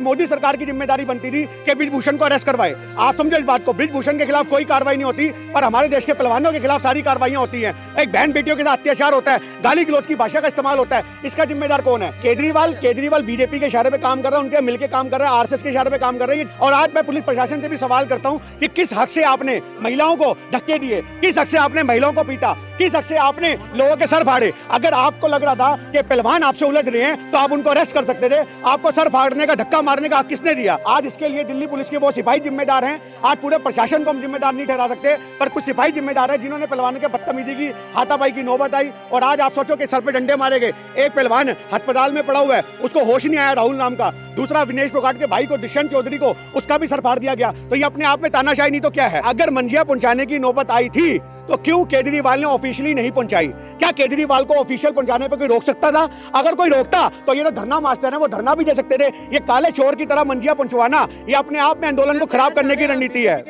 मोदी सरकार की जिम्मेदारी बनती थी कि ब्रिजभूषण को अरेस्ट करवाए। आप समझो इस बात को, ब्रिजभूषण के खिलाफ कोई कार्रवाई नहीं होती, पर हमारे देश के पहलवानों के खिलाफ सारी कार्रवाइयां होती हैं। एक बहन बेटियों के साथ अत्याचार होता है, गाली गलौज की भाषा का इस्तेमाल होता है, इसका जिम्मेदार कौन है? केजरीवाल बीजेपी के इशारे पे काम कर रहा है, उनके मिलकर काम कर रहा है, आरएसएस के इशारे पे काम कर रही है। और आज मैं पुलिस प्रशासन से भी सवाल करता हूं कि किस हक से आपने महिलाओं को धक्के दिए, किस हक से आपने महिलाओं को पीटा, किस हक से आपने लोगों के सर फाड़े? अगर आपको लग रहा था कि पहलवान आपसे उलझ रहे हैं तो आप उनको अरेस्ट कर सकते थे। आपको सर फाड़ने का, धक्का मारने का हक किसने दिया? आज इसके लिए दिल्ली पुलिस के वो सिपाही जिम्मेदार हैं। आज पूरे प्रशासन को हम जिम्मेदार नहीं ठहरा सकते, पर कुछ सिपाही जिम्मेदार है जिन्होंने पहलवानों के बदतमीजी की, हाथापाई की नौबत आई। और आज आप सोचो कि सर पे डंडे मारे गए, एक पहलवान अस्पताल में पड़ा हुआ है, उसको होश नहीं आया, राहुल नाम का। दूसरा विनेश फोगाट के भाई को, दुष्यंत चौधरी को, उसका भी सर फाड़ दिया गया। तो ये अपने आप में तानाशाही नहीं तो क्या है? अगर मंजिया पहुंचाने की नौबत आई थी तो क्यों केजरीवाल ने ऑफिशियली नहीं पहुंचाई? क्या केजरीवाल को ऑफिशियल पहुंचाने पर कोई रोक सकता था? अगर कोई रोकता तो ये जो धरना मास्टर है वो धरना भी दे सकते थे। ये काले चोर की तरह मंजिया पहुंचवाना, ये अपने आप में आंदोलन को खराब करने की रणनीति है।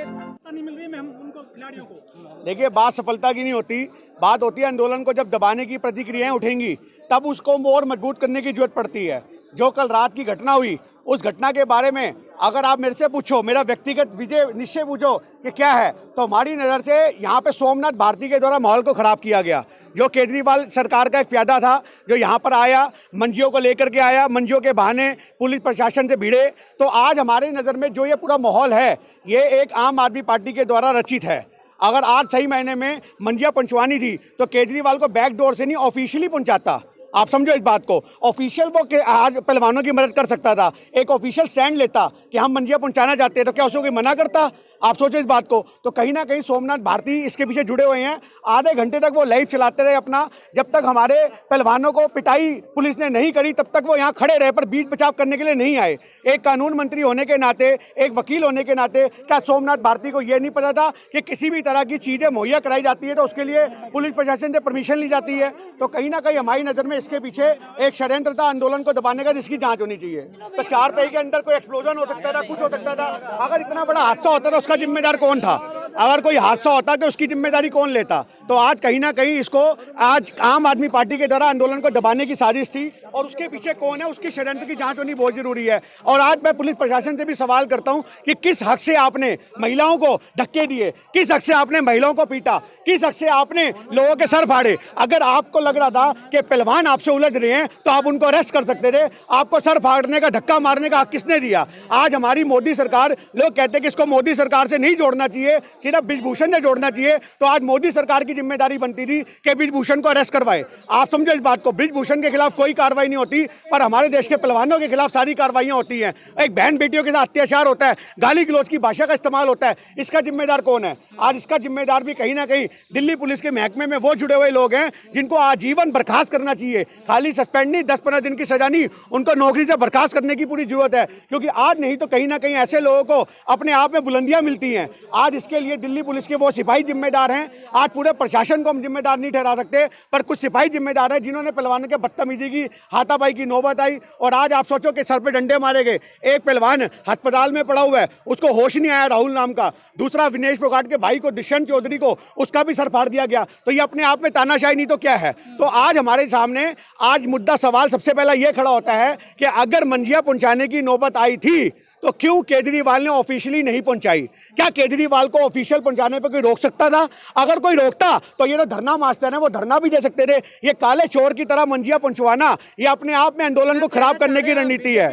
देखिए, बात सफलता की नहीं होती, बात होती है आंदोलन को जब दबाने की प्रतिक्रियाएं उठेंगी तब उसको और मजबूत करने की जरूरत पड़ती है। जो कल रात की घटना हुई, उस घटना के बारे में अगर आप मेरे से पूछो, मेरा व्यक्तिगत निश्चय पूछो कि क्या है, तो हमारी नज़र से यहाँ पे सोमनाथ भारती के द्वारा माहौल को ख़राब किया गया। जो केजरीवाल सरकार का एक प्यादा था, जो यहाँ पर आया, मंजियों को लेकर के आया, मंजियों के बहाने पुलिस प्रशासन से भिड़े, तो आज हमारी नज़र में जो ये पूरा माहौल है, ये एक आम आदमी पार्टी के द्वारा रचित है। अगर आज सही मायने में मंजिया पहुँचवानी थी तो केजरीवाल को बैक डोर से नहीं, ऑफिशियली पहुँचाता। आप समझो इस बात को, ऑफिशियल वो के आज पहलवानों की मदद कर सकता था, एक ऑफिशियल स्टैंड लेता कि हम मंजिया पहुंचाना चाहते हैं, तो क्या उसको कोई मना करता? आप सोचो इस बात को। तो कहीं ना कहीं सोमनाथ भारती इसके पीछे जुड़े हुए हैं। आधे घंटे तक वो लाइव चलाते रहे अपना, जब तक हमारे पहलवानों को पिटाई पुलिस ने नहीं करी तब तक वो यहाँ खड़े रहे, पर बीच बचाव करने के लिए नहीं आए। एक कानून मंत्री होने के नाते, एक वकील होने के नाते, क्या सोमनाथ भारती को ये नहीं पता था कि किसी भी तरह की चीज़ें मुहैया कराई जाती है तो उसके लिए पुलिस प्रशासन से परमिशन ली जाती है? तो कहीं ना कहीं हमारी नज़र में इसके पीछे एक षड्यंत्र था आंदोलन को दबाने का, जिसकी जाँच होनी चाहिए। तो 4 पहिए के अंदर कोई एक्सप्लोजन हो सकता था, कुछ हो सकता था। अगर इतना बड़ा हादसा होता था, उसका जिम्मेदार कौन था? अगर कोई हादसा होता तो उसकी जिम्मेदारी कौन लेता? तो आज कहीं ना कहीं इसको, आज आम आदमी पार्टी के द्वारा आंदोलन को दबाने की साजिश थी, और उसके पीछे कौन है, उसकी षड्यंत्र की जांच होनी बहुत जरूरी है। और आज मैं पुलिस प्रशासन से भी सवाल करता हूं कि किस हक से आपने महिलाओं को धक्के दिए, किस हक से आपने महिलाओं को पीटा, किस हक से आपने लोगों के सर फाड़े? अगर आपको लग रहा था कि पहलवान आपसे उलझ रहे हैं तो आप उनको अरेस्ट कर सकते थे। आपको सर फाड़ने का, धक्का मारने का हक किसने दिया? आज हमारी मोदी सरकार, लोग कहते हैं कि इसको मोदी सरकार से नहीं जोड़ना चाहिए, सिर्फ ब्रिजभूषण से जोड़ना चाहिए, तो आज मोदी सरकार की जिम्मेदारी बनती थी कि ब्रिजभूषण को अरेस्ट करवाए। आप समझो इस बात को, ब्रिजभूषण के खिलाफ कोई कार्रवाई नहीं होती, पर हमारे देश के पहलवानों के खिलाफ सारी कार्रवाइयां होती हैं। एक बहन बेटियों के साथ अत्याचार होता है, गाली गलौज की भाषा का इस्तेमाल होता है, इसका जिम्मेदार कौन है? आज इसका जिम्मेदार भी कहीं ना कहीं दिल्ली पुलिस के महकमे में वो जुड़े हुए लोग हैं जिनको आजीवन बर्खास्त करना चाहिए। खाली सस्पेंड नहीं, 10-15 दिन की सजा नहीं, उनको नौकरी से बर्खास्त करने की पूरी जरूरत है, क्योंकि आज नहीं तो कहीं ना कहीं ऐसे लोगों को अपने आप में बुलंदियां मिलती हैं। आज इसके लिए दिल्ली पुलिस के वो सिपाही जिम्मेदार हैं। आज पूरे प्रशासन को हम जिम्मेदार नहीं ठहरा सकते, पर कुछ सिपाही जिम्मेदार हैं जिन्होंने पहलवानों के बदतमीजी की, हाथापाई की नौबत आई। और आज आप सोचो कि सर पे डंडे मारे गए, एक पहलवान अस्पताल में पड़ा हुआ है, उसको होश नहीं आया, राहुल नाम का। दूसरा विनेश फोगाट के भाई को, दुष्यंत चौधरी को, उसका भी सर फाड़ दिया गया। तो ये अपने आप में तानाशाही नहीं तो क्या है? तो आज हमारे सामने आज मुद्दा, सवाल सबसे पहला ये खड़ा होता है कि अगर मंजिया पहुंचाने की नौबत आई थी तो क्यों केजरीवाल ने ऑफिशियली नहीं पहुंचाई? क्या केजरीवाल को ऑफिशियल पहुंचाने पर कोई रोक सकता था? अगर कोई रोकता तो ये जो धरना मास्टर है वो धरना भी दे सकते थे। ये काले चोर की तरह मंजिया पहुंचवाना, ये अपने आप में आंदोलन को खराब करने की रणनीति है।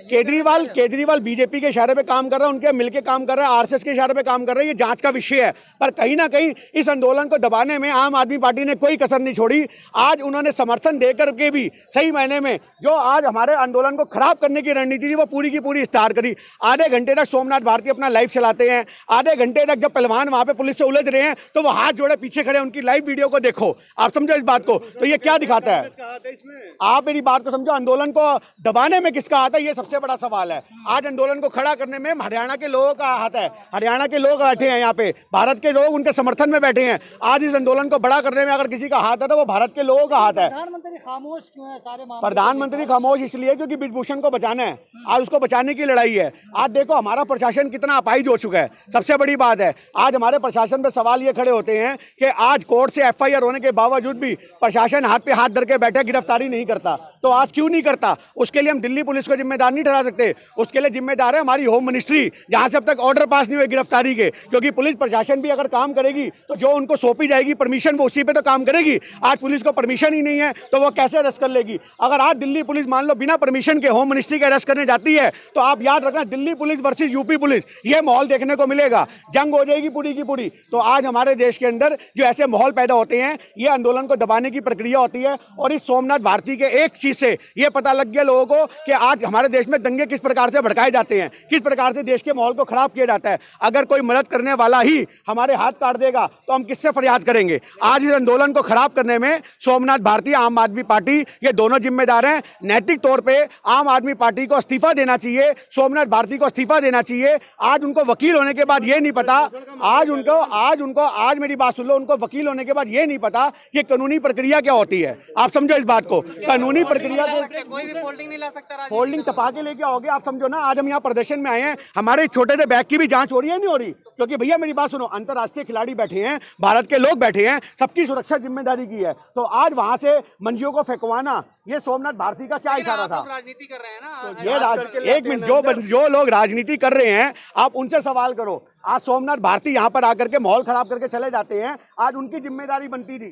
केजरीवाल बीजेपी के इशारे पे काम कर रहा है, उनके मिलकर काम कर रहा है, आरएसएस के इशारे पे काम कर रहा है, ये जांच का विषय है। पर कहीं ना कहीं इस आंदोलन को दबाने में आम आदमी पार्टी ने कोई कसर नहीं छोड़ी। आज उन्होंने समर्थन देकर के भी सही मायने में जो आज हमारे आंदोलन को खराब करने की रणनीति थी वो पूरी की पूरी इस्तार करी। आधे घंटे तक सोमनाथ भारती अपना लाइव चलाते हैं, आधे घंटे तक जब पहलवान वहां पे पुलिस से उलझ रहे हैं तो वो हाथ जोड़े पीछे खड़े, उनकी लाइव वीडियो को देखो। आप समझो इस बात को। तो ये क्या दिखाता है? आप मेरी बात को समझो, आंदोलन को दबाने में किसका हाथ है, ये सबसे बड़ा सवाल है। आज आंदोलन को खड़ा करने में हरियाणा के लोगों का हाथ है। हरियाणा के लोग बैठे हैं यहाँ पे, भारत के लोग उनके समर्थन में बैठे हैं। आज इस आंदोलन को बड़ा करने में अगर किसी का हाथ है तो वो भारत के लोगों का हाथ है। प्रधानमंत्री खामोश क्यों है सारे मामले? प्रधानमंत्री खामोश इसलिए क्योंकि ब्रिजभूषण को बचाना है, आज उसको बचाने की लड़ाई है। आज देखो हमारा प्रशासन कितना अपाहिज हो चुका है। सबसे बड़ी बात है, आज हमारे प्रशासन पे सवाल ये खड़े होते हैं कि आज कोर्ट से एफआईआर होने के बावजूद भी प्रशासन हाथ पे हाथ धर के बैठे, गिरफ्तारी नहीं करता। तो आज क्यों नहीं करता? उसके लिए हम दिल्ली पुलिस को जिम्मेदार नहीं ठहरा सकते। उसके लिए जिम्मेदार है हमारी होम मिनिस्ट्री, जहां से अब तक ऑर्डर पास नहीं हुए गिरफ्तारी के। क्योंकि पुलिस प्रशासन भी अगर काम करेगी तो जो उनको सौंपी जाएगी परमिशन, वो उसी पे तो काम करेगी। आज पुलिस को परमिशन ही नहीं है तो वो कैसे अरेस्ट कर लेगी? अगर आज दिल्ली पुलिस मान लो बिना परमिशन के होम मिनिस्ट्री के अरेस्ट करने जाती है तो आप याद रखना, Delhi police versus UP police, ये माहौल देखने को मिलेगा, जंग हो जाएगी पूरी की पूरी। तो आज हमारे देश के अंदर जो ऐसे माहौल पैदा होते हैं, ये आंदोलन को दबाने की प्रक्रिया होती है। और इस सोमनाथ भारती के एक चीज से ये पता लग गया लोगों को कि आज हमारे देश में दंगे किस प्रकार से भड़काए जाते हैं, किस प्रकार से देश के माहौल को खराब किया जाता है। अगर कोई मदद करने वाला ही हमारे हाथ काट देगा तो हम किससे फरियाद करेंगे? आज इस आंदोलन को खराब करने में सोमनाथ भारती, आम आदमी पार्टी, ये दोनों जिम्मेदार हैं। नैतिक तौर पे आम आदमी पार्टी को इस्तीफा देना चाहिए, सोमनाथ भारती को इस्तीफा देना चाहिए। आज उनको वकील होने के बाद ये नहीं पता, आज मेरी बात सुन लो, उनको वकील होने के बाद ये नहीं पता ये कानूनी प्रक्रिया क्या होती है। आप समझो इस बात को, कानूनी प्रक्रिया कोई भी फोल्डिंग नहीं ला सकता, फोल्डिंग तपा के लेके आओगे। आप समझो ना, आज हम यहाँ प्रदर्शन में आए हैं, हमारे छोटे से बैग की भी जांच हो रही है, नहीं हो रही? क्योंकि भैया मेरी बात सुनो, अंतर्राष्ट्रीय खिलाड़ी बैठे हैं, भारत के लोग बैठे हैं, सबकी सुरक्षा जिम्मेदारी की है। तो आज वहां से मंजियों को फेंकवाना, ये सोमनाथ भारती का क्या इशारा था? राजनीति कर रहे हैं ना, तो ये एक मिनट, जो लोग राजनीति कर रहे हैं आप उनसे सवाल करो। आज सोमनाथ भारती यहाँ पर आकर के माहौल खराब करके चले जाते हैं, आज उनकी जिम्मेदारी बनती थी।